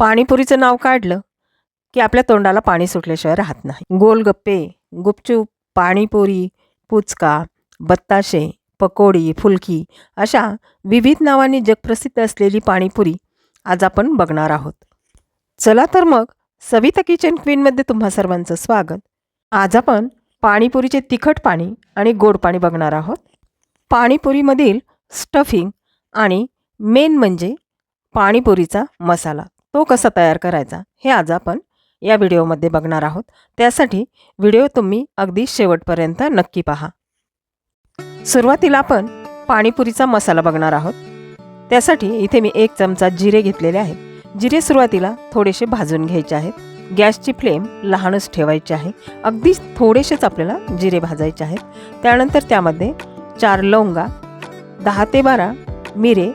पाणीपुरीचं नाव काढलं की आपल्या तोंडाला पाणी सुटल्याशिवाय राहत नाही. गोलगप्पे, गुपचूप, पाणीपुरी, पुचका, बत्ताशे, पकोडी, फुलकी अशा विविध नावांनी जगप्रसिद्ध असलेली पाणीपुरी आज आपण बघणार आहोत. चला तर मग सविता किचन क्वीनमध्ये तुम्हा सर्वांचं स्वागत. आज आपण पाणीपुरीचे तिखट पाणी आणि गोड पाणी बघणार आहोत. पाणीपुरीमधील स्टफिंग आणि मेन म्हणजे पाणीपुरीचा मसाला तो कसा तयार करायचा हे आज आपण या व्हिडिओमध्ये बघणार आहोत. त्यासाठी व्हिडिओ तुम्ही अगदी शेवटपर्यंत नक्की पहा. सुरुवातीला आपण पाणीपुरीचा मसाला बघणार आहोत. त्यासाठी इथे मी 1 चमचा जिरे घेतलेले आहेत. जिरे सुरुवातीला थोडेसे भाजून घ्यायचे आहेत. गॅसची फ्लेम लहानच ठेवायची आहे. अगदी थोडेसेच आपल्याला जिरे भाजायचे आहेत. त्यानंतर त्यामध्ये 4 लवंगा, 10 ते 12 मिरे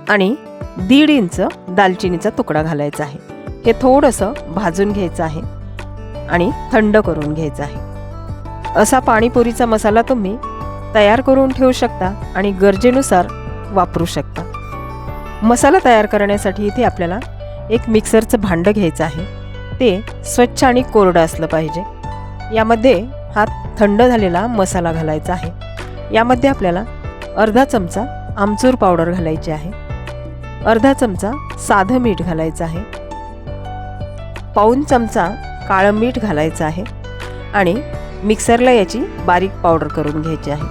आणि 1.5 इंच दालचिनीचा तुकडा घालायचा आहे. हे थोडंसं भाजून घ्यायचं आहे आणि थंड करून घ्यायचं आहे. असा पाणीपुरीचा मसाला तुम्ही तयार करून ठेवू शकता आणि गरजेनुसार वापरू शकता. मसाला तयार करण्यासाठी इथे आपल्याला एक मिक्सरचं भांडं घ्यायचं आहे. ते स्वच्छ आणि कोरडं असलं पाहिजे. यामध्ये हा थंड झालेला मसाला घालायचा आहे. यामध्ये आपल्याला अर्धा चमचा आमचूर पावडर घालायची आहे. अर्धा चमचा साधं मीठ घालायचं आहे. पाऊण चमचा काळं मीठ घालायचं आहे आणि मिक्सरला याची बारीक पावडर करून घ्यायची आहे.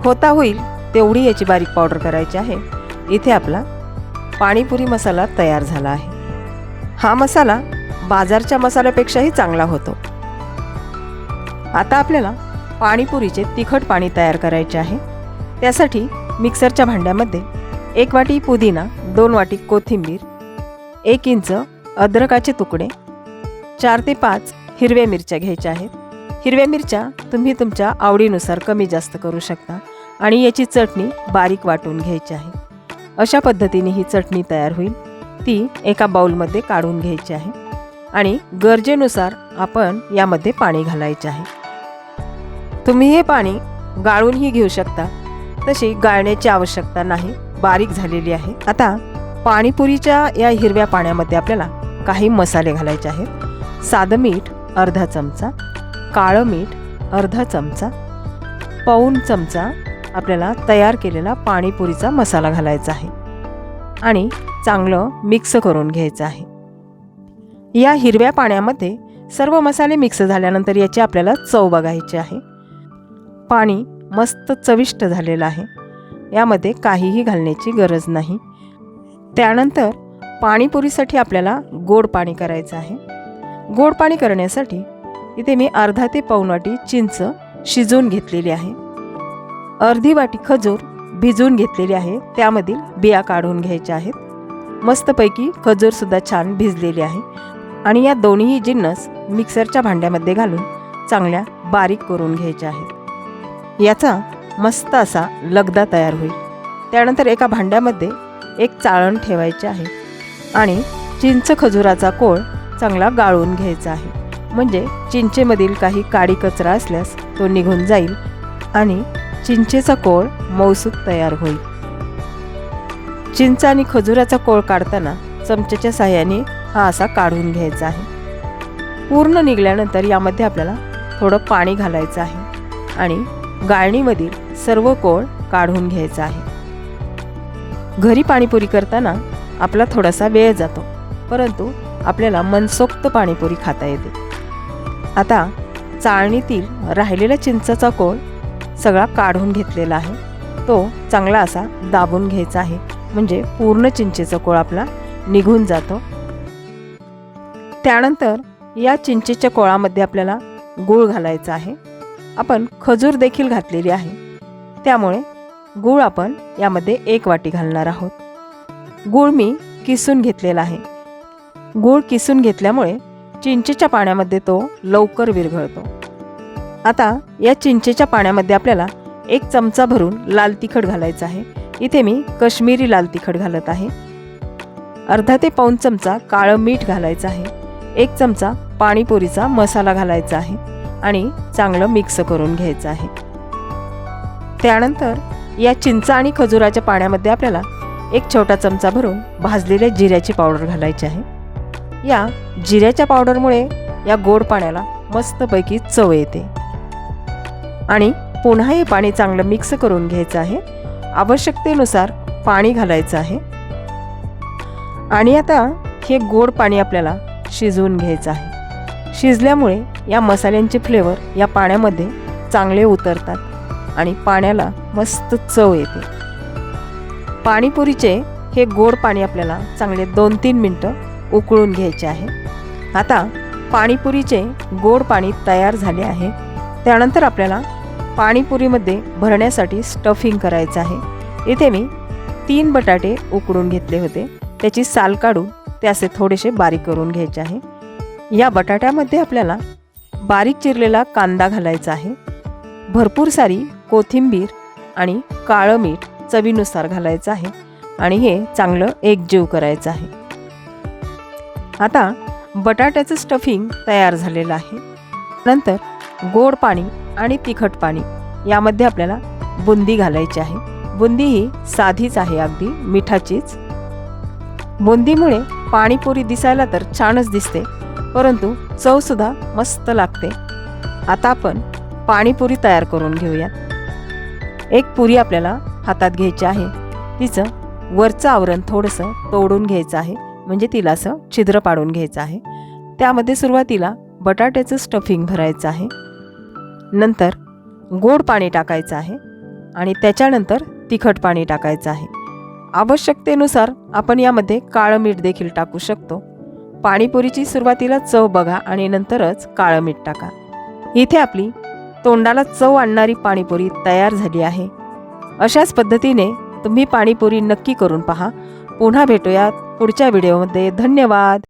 होता होईल तेवढी याची बारीक पावडर करायची आहे. इथे आपला पाणीपुरी मसाला तयार झाला आहे. हा मसाला बाजारच्या मसाल्यापेक्षाही चांगला होतो. आता आपल्याला पाणीपुरीचे तिखट पाणी तयार करायचे आहे. त्यासाठी मिक्सरच्या भांड्यामध्ये 1 वाटी पुदिना, 2 वाटी कोथिंबीर, 1 इंच अद्रकाचे तुकडे, 4 ते 5 हिरव्या मिरच्या घ्यायच्या आहेत. हिरव्या मिरच्या तुम्ही तुमच्या आवडीनुसार कमी जास्त करू शकता आणि याची चटणी बारीक वाटून घ्यायची आहे. अशा पद्धतीने ही चटणी तयार होईल. ती एका बाउलमध्ये काढून घ्यायची आहे आणि गरजेनुसार आपण यामध्ये पाणी घालायचे आहे. तुम्ही हे पाणी गाळूनही घेऊ शकता. तशी गाळण्याची आवश्यकता नाही, बारीक झालेली आहे. आता पाणीपुरीच्या या हिरव्या पाण्यामध्ये आपल्याला काही मसाले घालायचे आहेत. साधं मीठ अर्धा चमचा, काळं मीठ अर्धा चमचा, पाऊण चमचा आपल्याला तयार केलेला पाणीपुरीचा मसाला घालायचा आहे आणि चांगलं मिक्स करून घ्यायचं आहे. या हिरव्या पाण्यामध्ये सर्व मसाले मिक्स झाल्यानंतर याची आपल्याला चव बघायची आहे. पाणी मस्त चविष्ट झालेलं आहे. यामध्ये काहीही घालण्याची गरज नाही. त्यानंतर पाणीपुरीसाठी आपल्याला गोड पाणी करायचं आहे. गोड पाणी करण्यासाठी इथे मी अर्धा ते पाऊण वाटी चिंच शिजवून घेतलेली आहे. अर्धी वाटी खजूर भिजवून घेतलेली आहे. त्यामधील बिया काढून घ्यायच्या आहेत. मस्तपैकी खजूरसुद्धा छान भिजलेली आहे आणि या दोन्ही जिन्नस मिक्सरच्या भांड्यामध्ये घालून चांगल्या बारीक करून घ्यायच्या आहेत. याचा मस्त असा लगदा तयार होईल. त्यानंतर एका भांड्यामध्ये एक चाळण ठेवायचे आहे आणि चिंच खजुराचा कोळ चांगला गाळून घ्यायचा आहे. म्हणजे चिंचेमधील काही काडी कचरा असल्यास तो निघून जाईल आणि चिंचेचा कोळ मऊसूत तयार होईल. चिंच आणि खजुराचा कोळ काढताना चमच्याच्या साहाय्याने हा असा काढून घ्यायचा आहे. पूर्ण निघाल्यानंतर यामध्ये आपल्याला थोडं पाणी घालायचं आहे आणि गाळणीमधील सर्व कोळ काढून घ्यायचा आहे. घरी पाणीपुरी करताना आपला थोडासा वेळ जातो, परंतु आपल्याला मनसोक्त पाणीपुरी खाता येते. आता चाळणीतील राहिलेला चिंचाचा कोळ सगळा काढून घेतलेला आहे. तो चांगला असा दाबून घ्यायचा आहे. म्हणजे पूर्ण चिंचेचा कोळ आपला निघून जातो. त्यानंतर या चिंचेच्या कोळामध्ये आपल्याला गूळ घालायचा आहे. आपण खजूर देखील घातलेली आहे, त्यामुळे गूळ आपण यामध्ये 1 वाटी घालणार आहोत. गूळ मी किसून घेतलेला आहे. गूळ किसून घेतल्यामुळे चिंचेच्या पाण्यामध्ये तो लवकर विरघळतो. आता या चिंचेच्या पाण्यामध्ये आपल्याला 1 चमचा भरून लाल तिखट घालायचं आहे. इथे मी कश्मीरी लाल तिखट घालत आहे. अर्धा ते पाऊण चमचा काळं मीठ घालायचं आहे. 1 चमचा पाणीपुरीचा मसाला घालायचा आहे आणि चांगलं मिक्स करून घ्यायचं आहे. त्यानंतर या चिंच आणि खजुराच्या पाण्यामध्ये आपल्याला 1 छोटा चमचा भरून भाजलेल्या जिऱ्याची पावडर घालायची आहे. या जिऱ्याच्या पावडरमुळे या गोड पाण्याला मस्तपैकी चव येते. आणि पुन्हा हे पाणी चांगलं मिक्स करून घ्यायचं आहे. आवश्यकतेनुसार पाणी घालायचं आहे. आणि आता हे गोड पाणी आपल्याला शिजवून घ्यायचं आहे. शिजल्यामुळे या मसाल्यांचे फ्लेवर या पाण्यामध्ये चांगले उतरतात आणि पाण्याला मस्त चव येते. पाणीपुरीचे हे गोड पाणी आपल्याला चांगले 2-3 मिनटं उकळून घ्यायचे आहे. आता पाणीपुरीचे गोड पाणी तयार झाले आहे. त्यानंतर आपल्याला पाणीपुरीमध्ये भरण्यासाठी स्टफिंग करायचं आहे. इथे मी 3 बटाटे उकडून घेतले होते. त्याची साल काढून ते असे थोडेसे बारीक करून घ्यायचे आहे. या बटाट्यामध्ये आपल्याला बारीक चिरलेला कांदा घालायचा आहे. भरपूर सारी कोथिंबीर आणि काळं मीठ चवीनुसार घालायचं आहे आणि हे चांगलं एकजीव करायचं आहे. आता बटाट्याचं स्टफिंग तयार झालेलं आहे. नंतर गोड पाणी आणि तिखट पाणी यामध्ये आपल्याला बुंदी घालायची आहे. बुंदी ही साधीच आहे, अगदी मिठाचीच. बुंदीमुळे पाणीपुरी दिसायला तर छानच दिसते, परंतु चवसुद्धा मस्त लागते. आता आपण पाणीपुरी तयार करून घेऊयात. एक पुरी आपल्याला हातात घ्यायची आहे. तिचं वरचं आवरण थोडंसं तोडून घ्यायचं आहे, म्हणजे तिला असं छिद्र पाडून घ्यायचं आहे. त्यामध्ये सुरुवातीला बटाट्याचं स्टफिंग भरायचं आहे. नंतर गोड पाणी टाकायचं आहे आणि त्याच्यानंतर तिखट पाणी टाकायचं आहे. आवश्यकतेनुसार आपण यामध्ये काळं मीठ देखील टाकू शकतो. पाणीपुरीची सुरुवातीला चव बघा आणि नंतरच काळं मीठ टाका. इथे आपली तोंडाला चव आणणारी पाणीपुरी तयार झाली आहे. अशाच पद्धतीने तुम्ही पाणीपुरी नक्की करून पहा. पुन्हा भेटूयात पुढच्या व्हिडिओमध्ये. धन्यवाद.